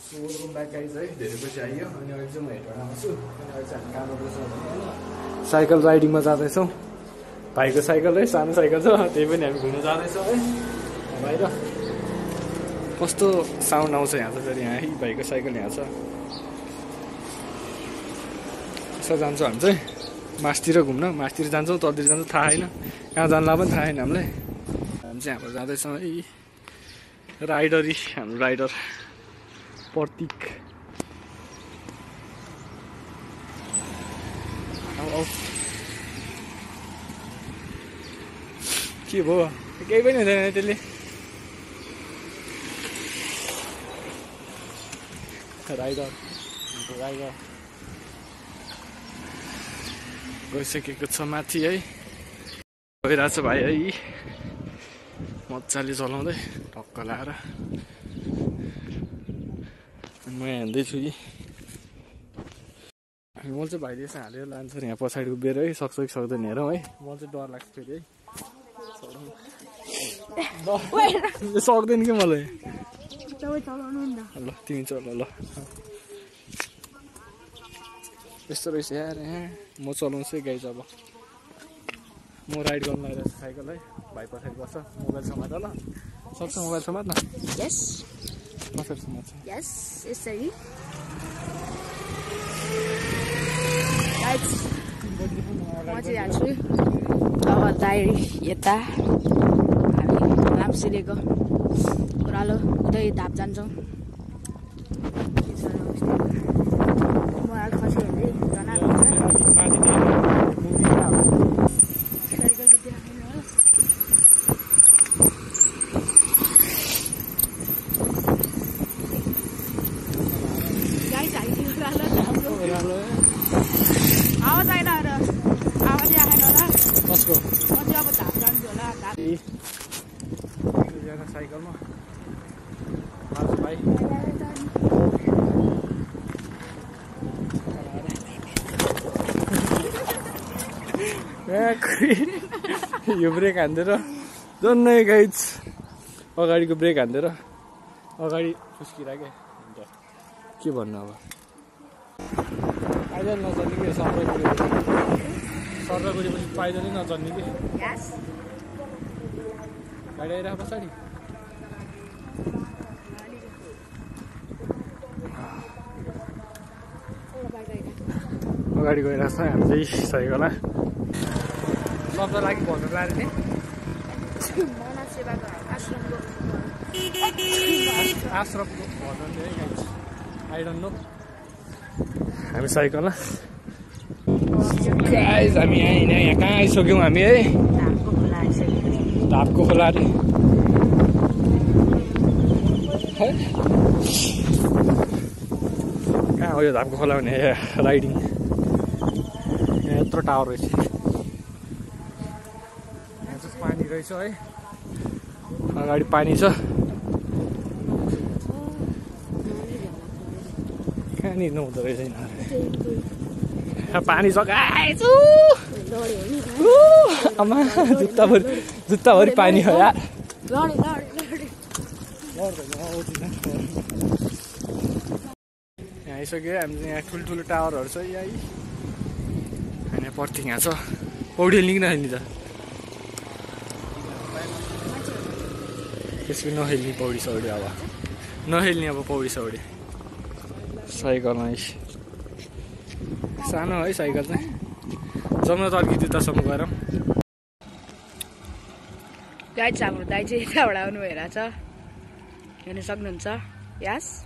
Welcome back guys है धेरै पछि आइयो अनि अहिले चाहिँ म हेटौँडा आउँछु अनि अहिले चाहिँ हामी कहाँ गर्दैछौँ भने साइकल राइडिङमा जाँदैछौँ भाइको साइकल है सानो साइकल छ त्यही पनि हामी घुम्न जाँदैछौँ है बाहिर कस्तो साउन्ड आउँछ यहाँ त फेरि यहाँ भाइको साइकल यहाँ छ यसो जान्छौँ हामी चाहिँ मासतिर घुम्न मासतिर जान्छौँ तलतिर जान्छौँ थाहा छैन कहाँ जानला पनि थाहा छैन हामीलाई हामी चाहिँ हाम्रो जाँदैछौँ है राइडरी हाम्रो राइडर प्रतीक के भयो केही पनि हुँदैन त्यसले राइडर राइडर गइसकेको छ माथि है गइरहेछ भाइ है मजाले चलाउँदै टक्क लाएर म यहाँ हिँड्दैछु कि म चाहिँ भाइले यसो हालेर लान्छ यहाँ पछाडि उभिएर है सक्छ कि सक्दैन हेरौँ है म चाहिँ डर लाग्छ फेरि है सक्दैन कि मलाई ल तिमी चल ल यस्तो रहेछ यार यहाँ म चलाउँछु है गाइज अब म राइड गर्नु लागिरहेको छु साइकल है भाइ पछाडि बस्छ मोबाइल समात ल सक्छ मोबाइल समात न यस कसरी समात्छ यस यसरी म चाहिँ जान्छु अब दाइ यता हामी लाम्सिलेको ओह्रालो उतै धाप जान्छौँ म अहिले खसी हेर्दै जनाएको आवाज आएन र आवाजै आएन र कसको म चाहिँ अब धाप जान्छु होला धाप साइकलमा भाइ यो ब्रेक हान्दिएर जन्नै गाइज अगाडिको ब्रेक हान्दिएर अगाडि फुस्किरहेको अन्त के भन्नु अब पाइदल नचल्ने कि सर्रगुडी पनि पाइदलै नचल्ने कि गाडी आइरहेको पछाडि अगाडि गइरहेको छ हामी चाहिँ साइकलमा शब्द लागि भन्नु लाग्ने आश्रमको भन्नु है गाइज आई डोन्ट नो हामी साइकलमा गाइज हामी यहाँ कहाँ आइसक्यौँ हामी है धापको खोला अरे कहाँ हो यो धापको खोला भने राइडिङ यहाँ यत्रो टावर रहेछ यहाँ चाहिँ पानी रहेछ है अगाडि पानी छ कहाँनिर नहुँदो रहेछ पानी सघाएछु आमा जुत्ताभरि पानी हो यार यहाँ आइसक्यो हामी यहाँ ठुल्ठुलो टावरहरू छ यहाँ होइन पर्थि यहाँ छ पौडी लिङ्क नखेल्ने त त्यसको नखेल्ने पौडी सौडी अब नखेल्ने अब पौडी सौडी साइकलमा सानो है साइकल चाहिँ जम्न त अलिकति जुत्तासम्म गएर गाइड छ हाम्रो दाइ चाहिँ यताबाट आउनु भइरहेछ हेर्न सक्नुहुन्छ यस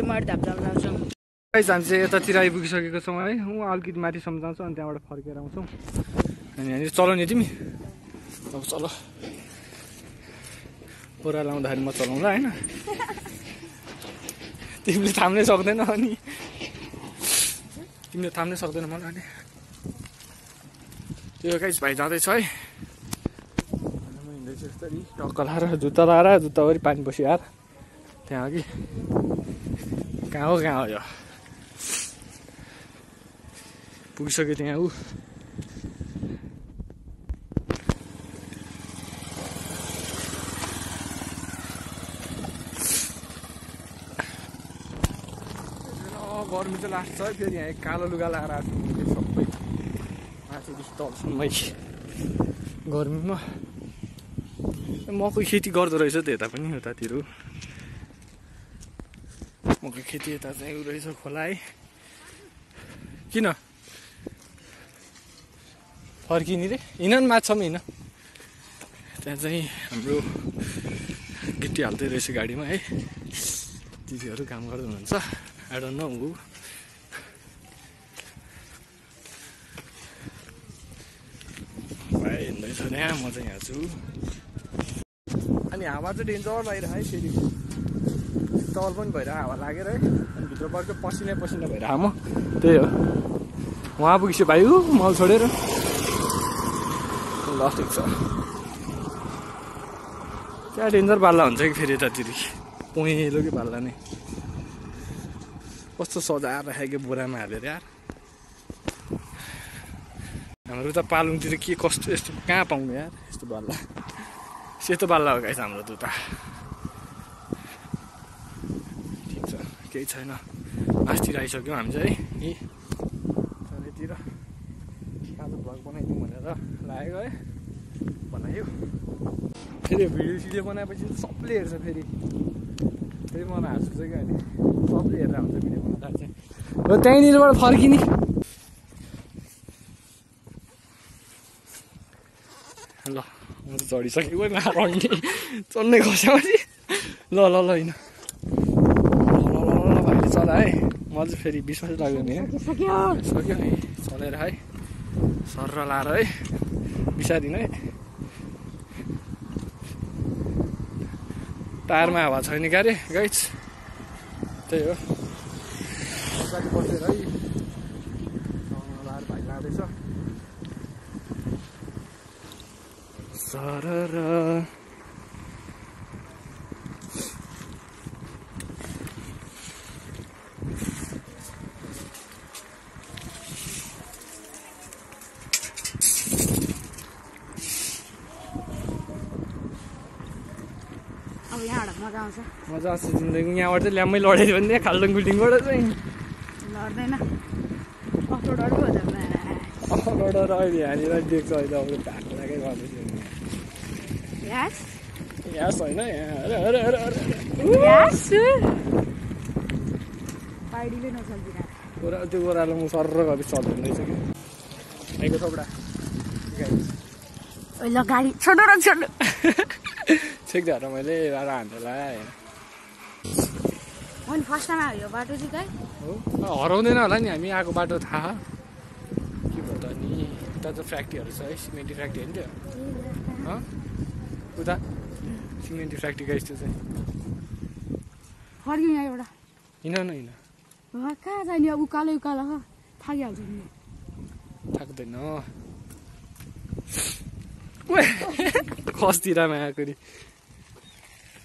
मर्द धाप जाउँछौँ गाइस हामी चाहिँ यतातिर आइपुगिसकेको छौँ है म अलिकति माथिसम्म जान्छौँ अनि त्यहाँबाट फर्केर आउँछौँ अनि यहाँनिर चलाउने तिमी अब चल पुरा लाउँदाखेरि म चलाउँला होइन तिमीले थाम्नै सक्दैन अनि तिमीले थाम्नै सक्दैन मलाई अनि त्यो गाइस भाइ जाँदैछ है म हिँड्दैछु यसरी टक्क लाएर जुत्ता लाएर जुत्ताभरि पानी पस्यो यार त्यहाँ अघि कहाँ हो यो पुगिसक्यो त्यहाँ ऊ गर्मी चाहिँ लाग्छ है फेरि यहाँ कालो लुगा लगाएर आएको सबै माथिदेखि तलसम्मै गर्मीमा मकै खेती गर्दो रहेछ त यता पनि उतातिर मकै खेती यता चाहिँ उ रहेछ खोला है किन फर्किने रे हिँड न माछामा हिँड त्यहाँ चाहिँ हाम्रो गिट्टी हाल्दै रहेछ गाडीमा है दिदीहरू काम गर्दै हुनुहुन्छ I don't know who. भाइ हिँड्दैछ त्यहाँ म चाहिँ यहाँ छु अनि हावा चाहिँ डेन्जर भइरहेको है फेरि तल पनि भइरहेको हावा लागेर है अनि भित्रबाट पसिना पसिना भइरहेको म त्यही हो उहाँ पुगिसक्यो भाइ ऊ मल छोडेर ल ठिक छ क्या डेन्जर बाल्ला हुन्छ कि फेरि यतातिर पहेँलो कि बाल्ला नै कस्तो सजाएर राखेको बोरामा हालेर यार हाम्रो उता पालुङतिर के कस्तो यस्तो कहाँ पाउनु यार यस्तो बाल्ला सेतो बाल्ला हो गाइस हाम्रो उता ठिक छ केही छैन मासतिर आइसक्यौँ हामी चाहिँ है चारैतिर कालो भ्लग बनाइदिउँ भनेर लागेको है बनायो फेरि भिडियो सिडियो बनाएपछि सबले हेर्छ फेरि मलाई हाँस उठ्छ क्या अहिले सबले हेरेर हुन्छ भिडियो बनाउँदा चाहिँ र त्यहीँनिरबाट फर्किने ल म त चढिसकेको रन्डी चढ्ने खस्यापछि ल ल ल होइन ल ल ल भाइले चला है म चाहिँ फेरि विश्वास लाग्दैन है सक्यो है चलेर है सर लाएर है बिसादिन है टायरमा हावा छैन क्या अरे गाइस त्यही हो पछाडि बसेर है लाएर भाइ लाँदैछ सरर मजा आउँछ जिन्दगी यहाँबाट चाहिँ ल्याम्मै लडेको भने खाल्डो गुल्टिङबाट चाहिँ लड्दैन अफरोड अहिले यहाँनिर देख्छ अहिले अब भाग लागै गर्दैछ यास होइन त्यो ओह्रालो म सर्र गरी चल्दैन रहेछ कि आइको थोपडा गाडी छोड्नु र छोड्नु छेक्दा मैले हान्नु लगाएँ मैले फर्स्ट टाइम आयो बाटो चाहिँ दाइ हो हराउँदैन होला नि हामी आएको बाटो थाहा के भयो त नि उता त फ्याक्ट्रीहरू छ है सिमेन्टी फ्याक्ट्री होइन त्यो उता सिमेन्टी फ्याक्ट्री गाइस त्यो चाहिँ फर्क्यौँ यहाँ एउटा हिँड न हिँड कहाँ जाने अब उकालो उकालो थाकिहाल्छ नि थाक्दैन खस्तिरामा आएको नि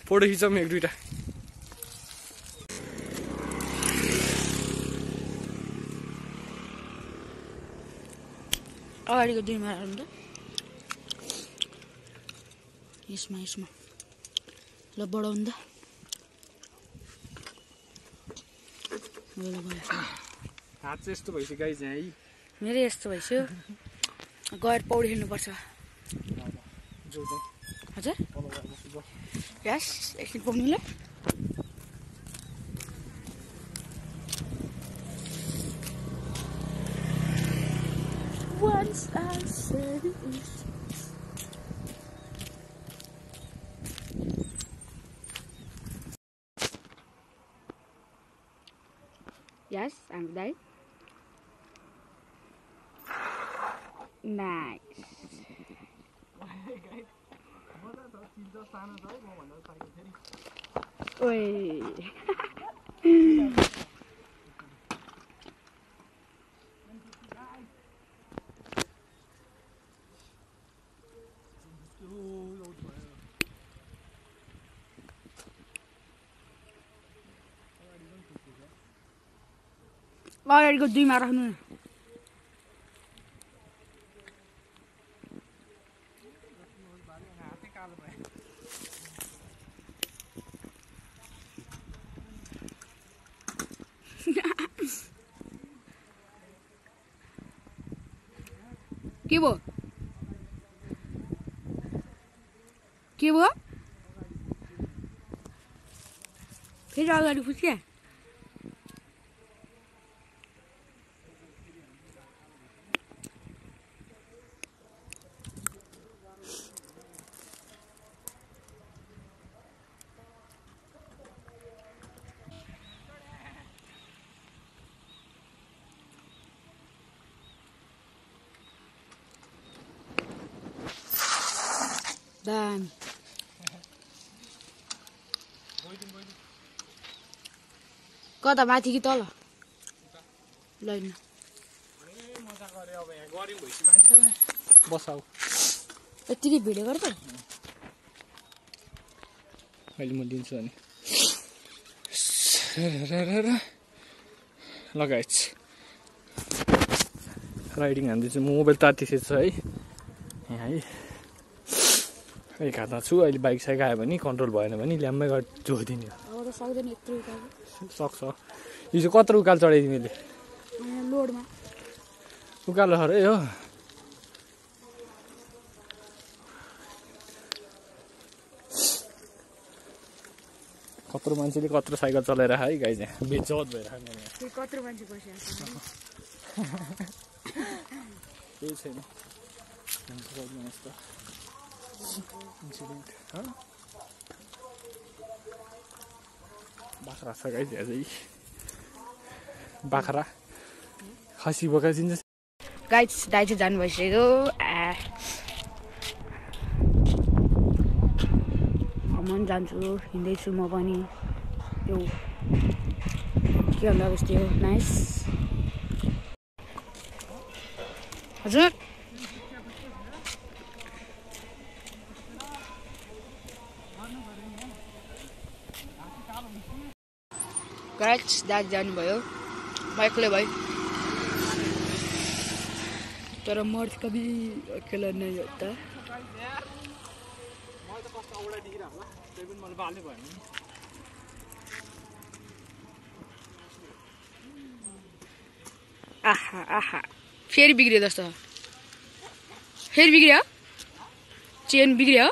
फोटो खिचौँ एक दुईवटा अगाडिको दुईमा त यसमा ल बढाउनु त हात चाहिँ यस्तो भइसक्यो गाइस यहाँ है मेरो यस्तो भइसक्यो गएर पौडी खेल्नुपर्छ हजुर यस एकछिन पुग्नु ल Once I said it was Yes, I'm right. Nice. Oi. अगाडिको 2 मा राख्नु न के भयो फेरि अगाडि फुस्क्या दामी कता माथि कि तल लैन बसाउ यतिकै भिडियो गर त अहिले म दिन्छु अनि लगाएछ राइडिङ हान्दैछु मोबाइल तातिसेछ है यहाँ है एक हातमा छु अहिले बाइक साइक आयो भने कन्ट्रोल भएन भने ल्याम्मै गएर जोडिदिने सक्छ यो चाहिँ कत्रो उकालो चढाइदियो मैले लोडमा उकालो अरे हो कत्रो मान्छेले कत्रो साइकल चलाएर है गाई चाहिँ बेचौत भएर कत्रो मान्छे बसिरहेको केही छैन बाख्रा छ गाई चाहिँ बाख्रा खसी बोका चिन्छ गाई दाइ चाहिँ जानु भइसक्यो म पनि जान्छु हिँड्दैछु म पनि त्यो के भन्दा यस्तो नाइस हजुर गाइस दाजु जानुभयो म एक्लै भयो तर मर्द कभी अकेला नहीं होता आहा आहा फेरि बिग्रियो जस्तो फेरि बिग्रियो चेन बिग्रियो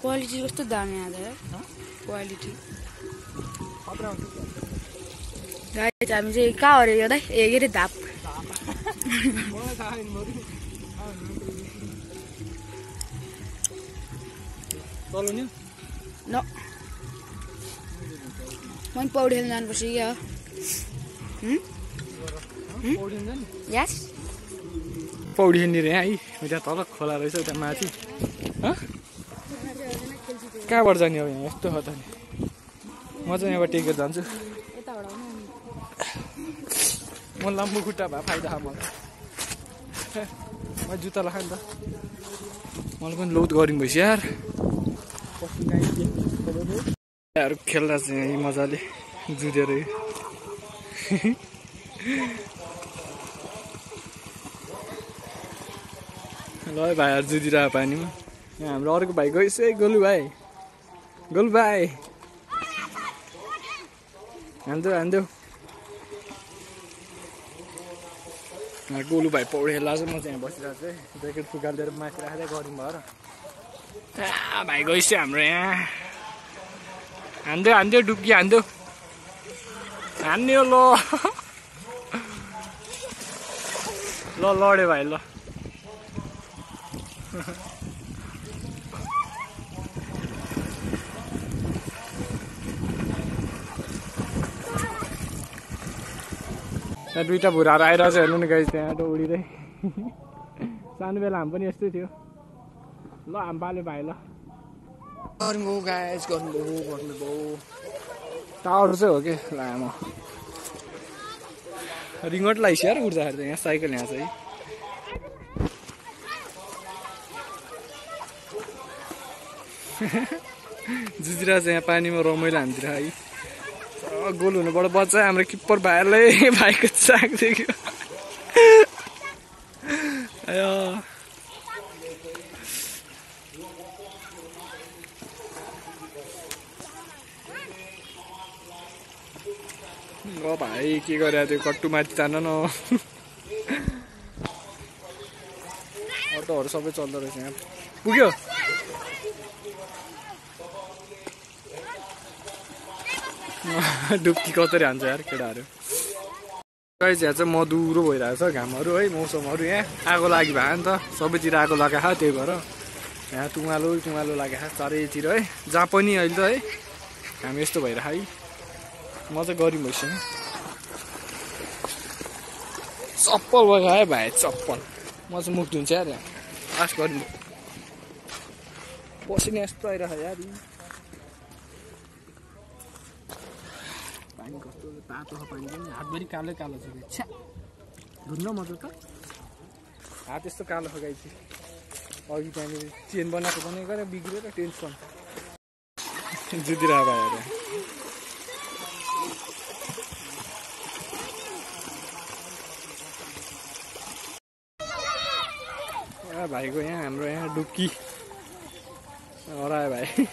क्वालिटी कस्तो दामी आयो क्वालिटी गाइस हामी चाहिँ कहाँ अरे यो दाइ ए के अरे धाप न मन पौडी खेल्न जानुपर्छ क्या यस पौडी खेल्ने रे है उता तल खोला रहेछ उता माथि कहाँबाट जाने अब यहाँ यस्तो हो त म चाहिँ यहाँबाट टेकेर जान्छु म लाम्बो खुट्टा भए फाइदा छ मलाई म जुत्ता लगाएँ नि त मलाई पनि लोड गरिङ भइस यार खेल्दा चाहिँ मजाले जुधेर ल भाइहरू जुदिरहेको पानीमा यहाँ हाम्रो अर्को भाइ गइस है गोलु भाइ हान्देऊ गोलु भाइ पौडी खेल्दा चाहिँ म चाहिँ यहाँ बसिरहेको छु है ज्याकेट फुकालेर माथि राखेर गरौँ भएर भाइ गइसक्यो हाम्रो यहाँ हान्दियो डुब्की हान्दियो हान्यो ल लड्यो भाइ ल त्यहाँ दुईटा भुराहरू आइरहेको छ हेर्नु नि गाइस त्यहाँ उडिँदै सानो बेला हामी पनि यस्तै थियो ल हामी पाल्यो भाइ ल गर्नुभयो गाइस गर्नुभयो टावर चाहिँ हो कि लामो रिमोट लगाइसक्यो यार उड्दाखेरि त यहाँ साइकल यहाँ चाहिँ जुजिरहेको छ यहाँ पानीमा रमाइलो हान्तिर है गोल हुनुबाट बच्चा हाम्रो किप्पर भाइले भाइको चाक देख्यो भाइ के गरे त्यो कट्टु माथि तान न अटोहरू सबै चल्दो रहेछ यहाँ पुग्यो डुब्की कतरी हान्छ यार केटाहरू गाइस यहाँ चाहिँ मधुरो भइरहेको छ घामहरू है मौसमहरू यहाँ आगो लागि भयो नि त सबैतिर आगो लगाएको त्यही भएर यहाँ तुमालो लागेको चारैतिर है जहाँ पनि अहिले त है हामी यस्तो भइरहेको है म चाहिँ गरिम भइसक्यो चप्पल लगायो भाइ चप्पल म चाहिँ मुख धुन्छ यार यहाँ आस गरिम पसिना यस्तो आइरहेको यार पानी कस्तो तातो छ पानी पनि हातभरि कालो कालो छ छ्या धुन्न म त हात यस्तो कालो छ गाई चाहिँ अघि त्यहाँनिर चेन बनाएको गरे बिग्रेर टेन्सन जुदिरहेको भाइहरू भाइको यहाँ हाम्रो यहाँ डुब्की हरायो भाइ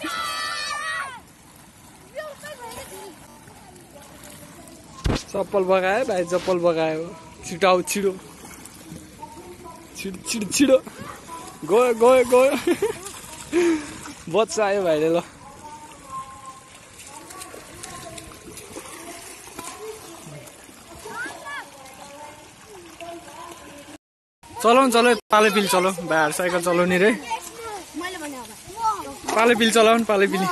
चप्पल बगायो भाइ चप्पल बगायो छिटो छिटो छिटो छिटो गयो बच्चा आयो भाइले ल चलाउ पालेपिल चलाउ भाइहरू साइकल चलाउने रे पालेपिल चलाउनु पालेपिल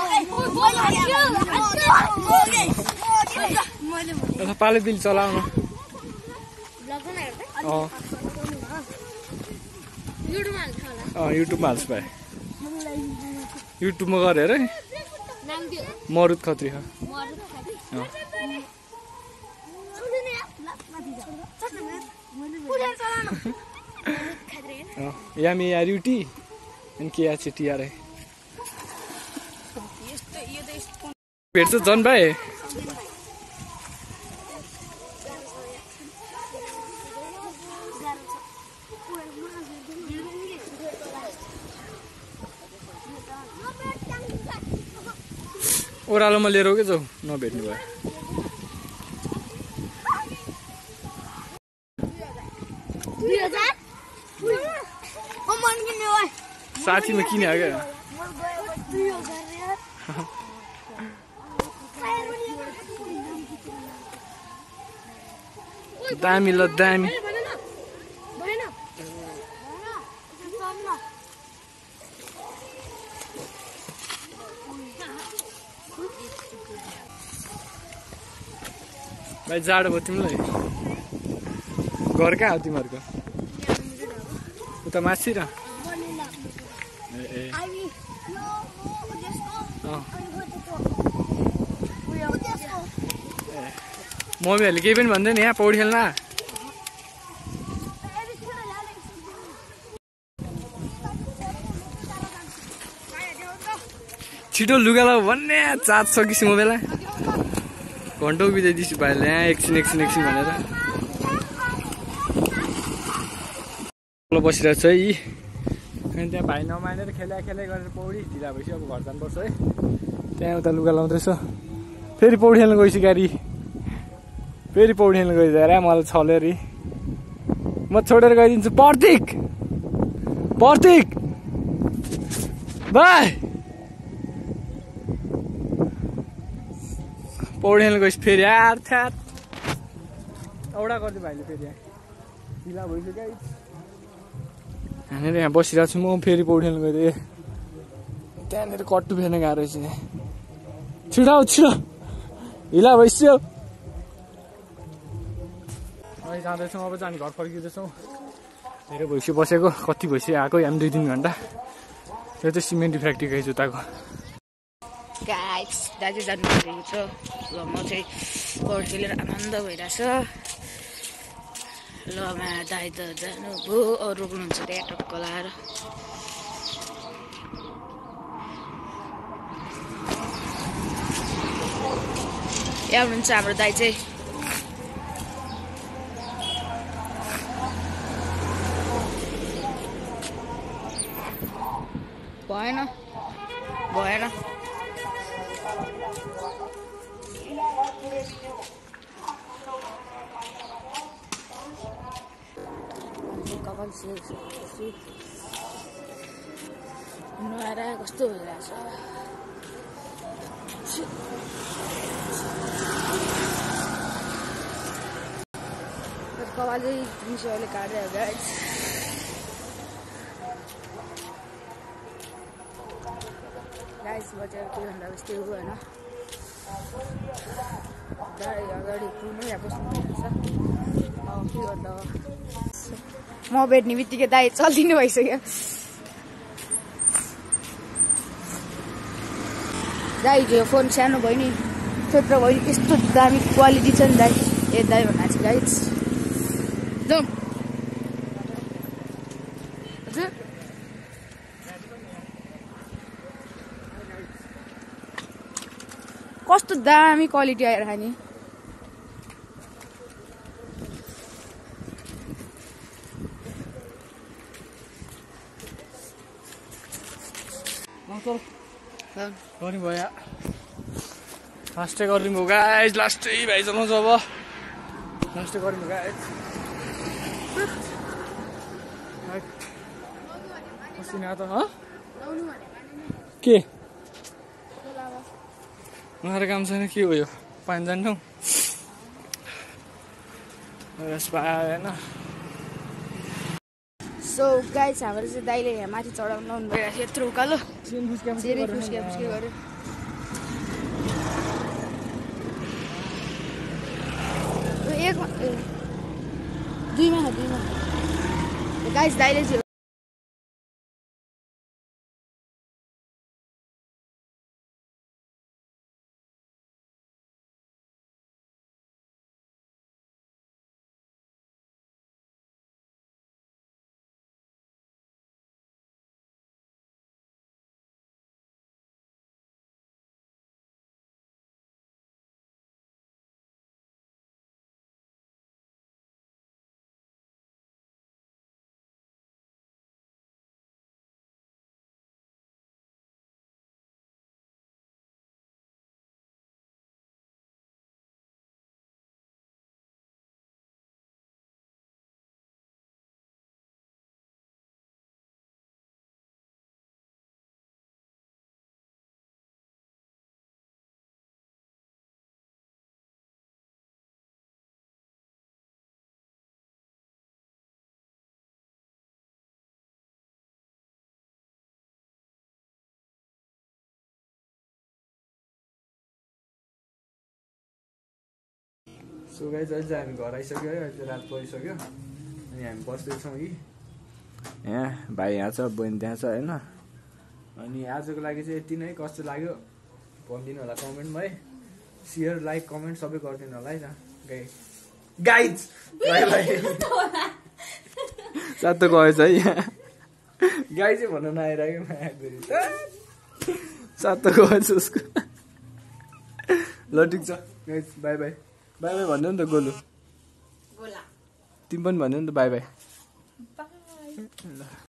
पालेपिल चलाउन युट्युबमा हाल्छु भाइ युट्युबमा गरेर मरुद खत्री यामी यार युटी अनि के यार टिआर भेट्छ जन भाइ ओह्रालोमा लिएर के जाऊ नभेट्नु भयो साथीमा किन्यो क्या दामी ल दामी भाइ जाडो भयो तिमीलाई घर कहाँ हो तिमीहरूको उता माथि र मम्मीहरूले केही पनि भन्दैन यहाँ पौडी खेल्न छिटो लुगा लगाऊ भन्ने चाट सकिस् म बेला घन्टो बिताइदिन्छु भाइले यहाँ एकछिन भनेर बसिरहेको छ है अनि त्यहाँ भाइ नमानेर खेलाइ गरेर पौडी ढिला भएपछि अब घर जानुपर्छ है त्यहाँ उता लुगा लाउँदैछ फेरि पौडी खेल्न गइसक्यो गाडी फेरि पौडी खेल्न गइसक्यो मलाई छल्यो रे म छोडेर गइदिन्छु प्रतीक बाई पौडेल गइस फेरि यार थ्याट औडा गर्दै भाइले फेरि ढिला भइसक्यो गाइस यहाँनिर यहाँ बसिरहेको छु म फेरि पौडेल गएँ त्यहाँनिर कट्टु फेर्न गाह्रो रहेछ छिटो छिटो हिला भइसक्यो अहिले जाँदैछौँ अब जाने घर फर्किँदैछौँ धेरै भइसक्यो बसेको कति भइसक्यो आएको हामी 2-3 घन्टा यो चाहिँ सिमेन्ट फ्याक्ट्रीकै जुत्ताको गाइस दाजु जानु भएको छ ल म चाहिँ पौड खेलेर आनन्द भइरहेछ ल मा दाइ त जानु भयो अरू रोक्नुहुन्छ त्यहाँ टक्क लाएर यहाँ हुनुहुन्छ हाम्रो दाइ चाहिँ भएन भएन कपाल नुहाएर कस्तो भइरहेछ कपाल चाहिँ मिसोले काटेर गाइस गाइस बजार के भन्दा जस्तै हो होइन गाडी अगाडि पुग्नु यहाँ बस्नु छ के गर्दा म भेट्ने बित्तिकै दाइ चलिदिनु भइसक्यो दाइ जो फोन सानो भयो नि थोत्रो भयो नि यस्तो दामी क्वालिटी छ नि दाइ ए दाइ भन्दा चाहिँ गाइस जाउँ हजुर कस्तो दामी क्वालिटी आएर नि गर्नु भयो लास्टै गर्नु भयो गाइस लास्टै भाइ चलाउँछ अब लास्टै गर्नु भयो गाइस के उहाँहरू काम छैन के हो यो पानी जान्छौँ होइन सो गाइस हाम्रो चाहिँ दाइले यहाँ माथि चढाउनु आउनु भइरहेको यत्रो उकालो धेरै फुस्किया गऱ्यो दुईमा गाइस दाइले चाहिँ सो गाइस अहिले चाहिँ हामी घर आइसक्यो है अहिले रात परिसक्यो अनि हामी बस्दैछौँ कि यहाँ भाइ यहाँ छ बहिनी त्यहाँ छ होइन अनि आजको लागि चाहिँ यति नै कस्तो लाग्यो भनिदिनु होला कमेन्टमा है सेयर लाइक कमेन्ट सबै गरिदिनु होला है गाइज बाई बाई सातो गएछ है यहाँ गाई चाहिँ भन्नु नआइरह्यो फेरि सातो गएछ उसको ल ठिक छ guys by by by by भन्नु नि त गोलु तिमी पनि भन्नु नि त बाई बाई ल